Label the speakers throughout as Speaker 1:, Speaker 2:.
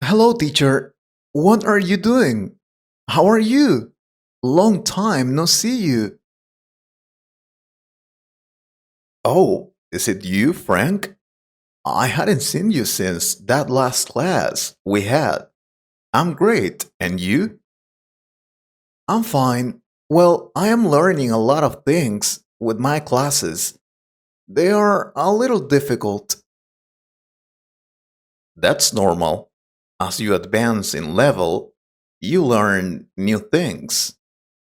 Speaker 1: Hello, teacher. What are you doing? How are you? Long time no see you. Oh, is it you, Frank? I hadn't seen you since that last class we had. I'm great. And you? I'm fine. Well, I am learning a lot of things with my classes. They are a little difficult. That's normal. As you advance in level, you learn new things.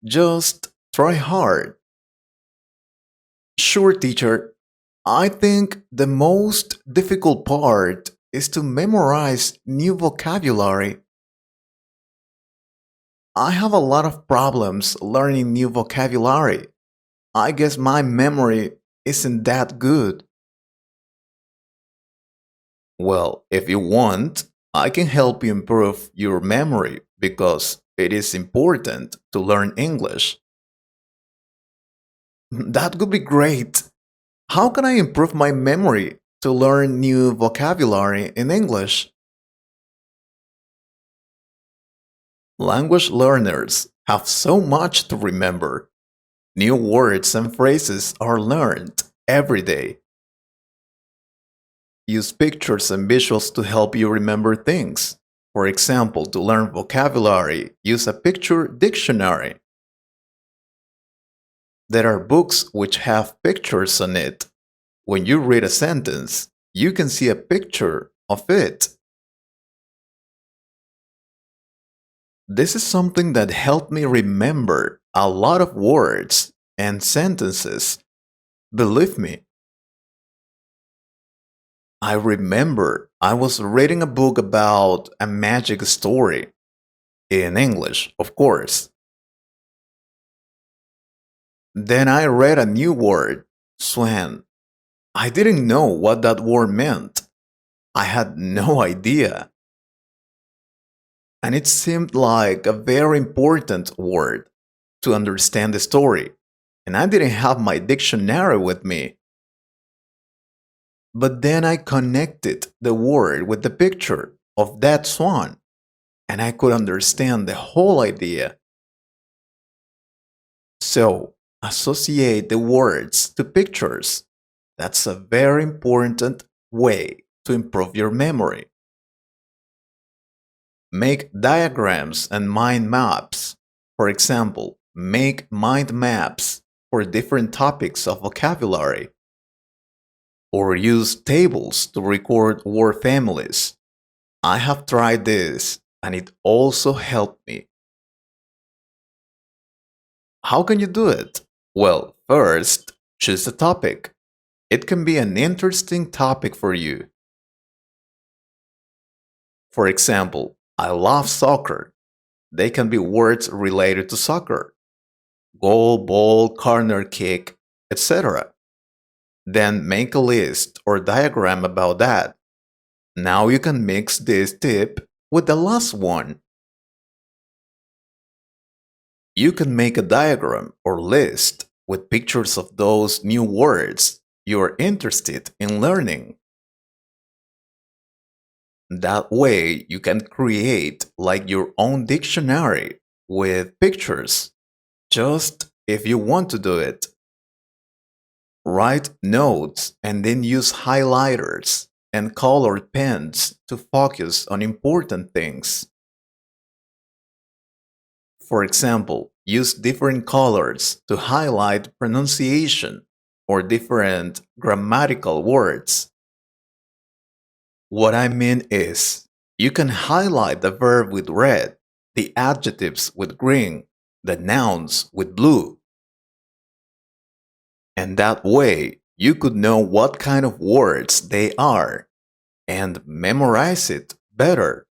Speaker 1: Just try hard. Sure, teacher. I think the most difficult part is to memorize new vocabulary. I have a lot of problems learning new vocabulary. I guess my memory isn't that good. Well, if you want, I can help you improve your memory because it is important to learn English. That would be great. How can I improve my memory to learn new vocabulary in English? Language learners have so much to remember. New words and phrases are learned every day. Use pictures and visuals to help you remember things. For example, to learn vocabulary, use a picture dictionary. There are books which have pictures on it. When you read a sentence, you can see a picture of it. This is something that helped me remember a lot of words and sentences. Believe me, I remember I was reading a book about a magic story. In English, of course. Then I read a new word, swan. I didn't know what that word meant. I had no idea. And it seemed like a very important word to understand the story. And I didn't have my dictionary with me. But then I connected the word with the picture of that swan, and I could understand the whole idea. So, associate the words to pictures. That's a very important way to improve your memory. Make diagrams and mind maps. For example, make mind maps for different topics of vocabulary. Or use tables to record word families. I have tried this and it also helped me. How can you do it? Well, first, choose a topic. It can be an interesting topic for you. For example, I love soccer. They can be words related to soccer: goal, ball, corner kick, etc. Then make a list or diagram about that. Now you can mix this tip with the last one. You can make a diagram or list with pictures of those new words you're interested in learning. That way, you can create like your own dictionary with pictures, just if you want to do it. Write notes and then use highlighters and colored pens to focus on important things. For example, use different colors to highlight pronunciation or different grammatical words. What I mean is, you can highlight the verb with red, the adjectives with green, the nouns with blue. And that way, you could know what kind of words they are and memorize it better.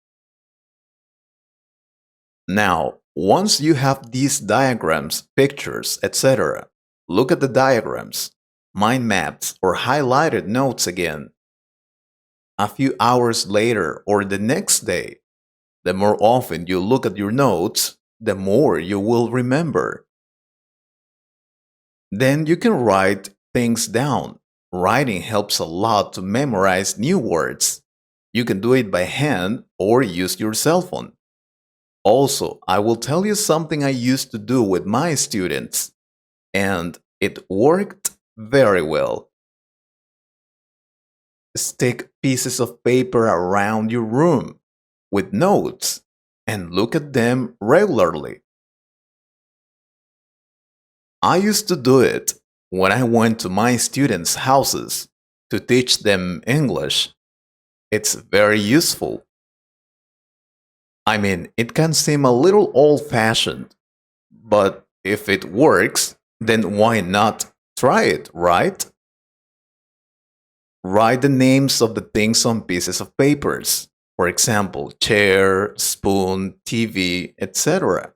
Speaker 1: Now, once you have these diagrams, pictures, etc., look at the diagrams, mind maps, or highlighted notes again. A few hours later or the next day, the more often you look at your notes, the more you will remember. Then you can write things down. Writing helps a lot to memorize new words. You can do it by hand or use your cell phone. Also, I will tell you something I used to do with my students, and it worked very well. Stick pieces of paper around your room with notes and look at them regularly. I used to do it when I went to my students' houses to teach them English. It's very useful. I mean, it can seem a little old fashioned, but if it works, then why not try it, right? Write the names of the things on pieces of papers. For example, chair, spoon, TV, etc.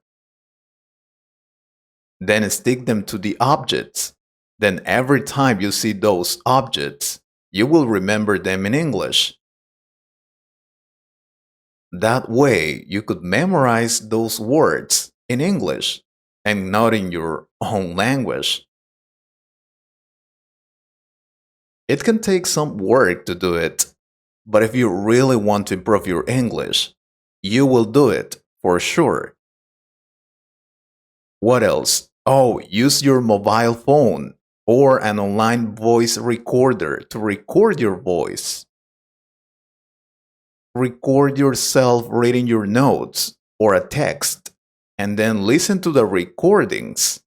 Speaker 1: Then stick them to the objects. Then every time you see those objects, you will remember them in English. That way, you could memorize those words in English and not in your own language. It can take some work to do it, but if you really want to improve your English, you will do it for sure. What else? Oh, use your mobile phone or an online voice recorder to record your voice. Record yourself reading your notes or a text, and then listen to the recordings.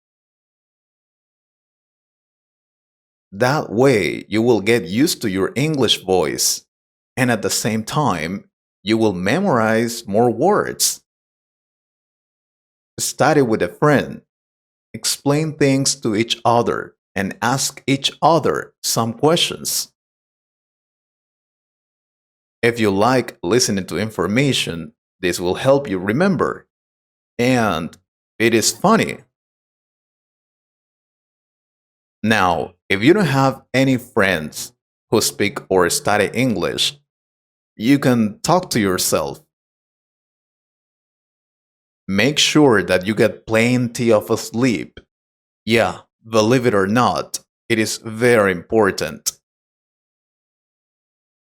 Speaker 1: That way, you will get used to your English voice, and at the same time, you will memorize more words. Study with a friend, explain things to each other, and ask each other some questions. If you like listening to information, this will help you remember. And it is funny. Now, if you don't have any friends who speak or study English, you can talk to yourself. Make sure that you get plenty of sleep. Yeah, believe it or not, it is very important.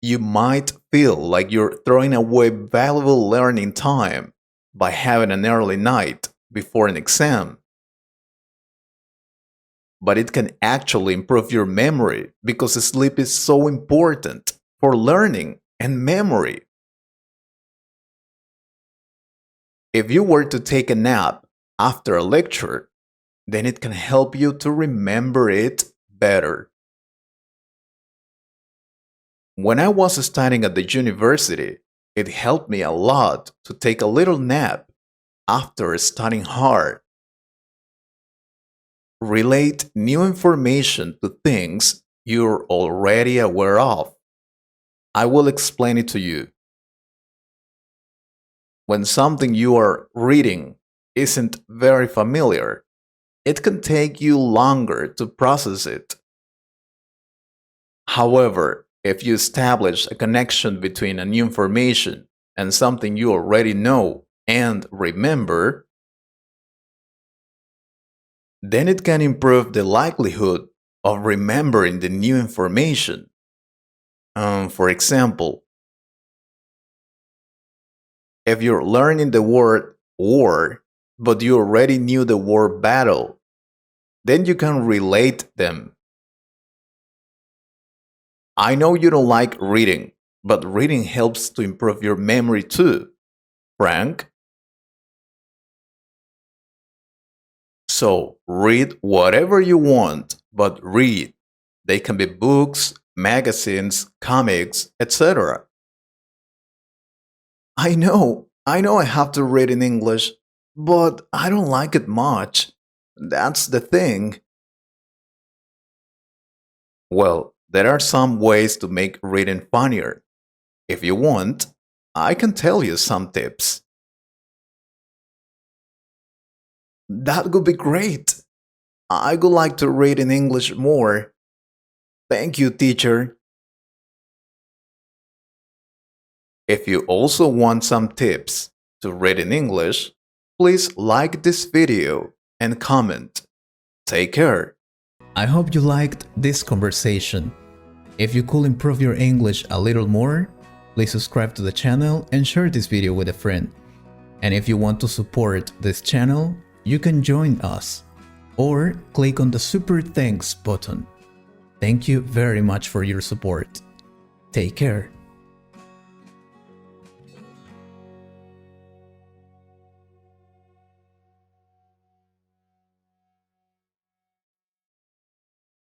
Speaker 1: You might feel like you're throwing away valuable learning time by having an early night before an exam. But it can actually improve your memory because sleep is so important for learning and memory. If you were to take a nap after a lecture, then it can help you to remember it better. When I was studying at the university, it helped me a lot to take a little nap after studying hard. Relate new information to things you're already aware of. I will explain it to you. When something you are reading isn't very familiar, it can take you longer to process it. However, if you establish a connection between a new information and something you already know and remember, then it can improve the likelihood of remembering the new information. For example, if you're learning the word war, but you already knew the word battle, then you can relate them. I know you don't like reading, but reading helps to improve your memory too, Frank. So read whatever you want, but read. They can be books, magazines, comics, etc. I know I have to read in English, but I don't like it much. That's the thing. Well, there are some ways to make reading funnier. If you want, I can tell you some tips. That would be great. I would like to read in English more. Thank you, teacher. If you also want some tips to read in English, please like this video and comment. Take care. I hope you liked this conversation. If you could improve your English a little more,
Speaker 2: Please subscribe to the channel and share this video with a friend. And if you want to support this channel, you can join us or click on the Super Thanks button. Thank you very much for your support. Take care.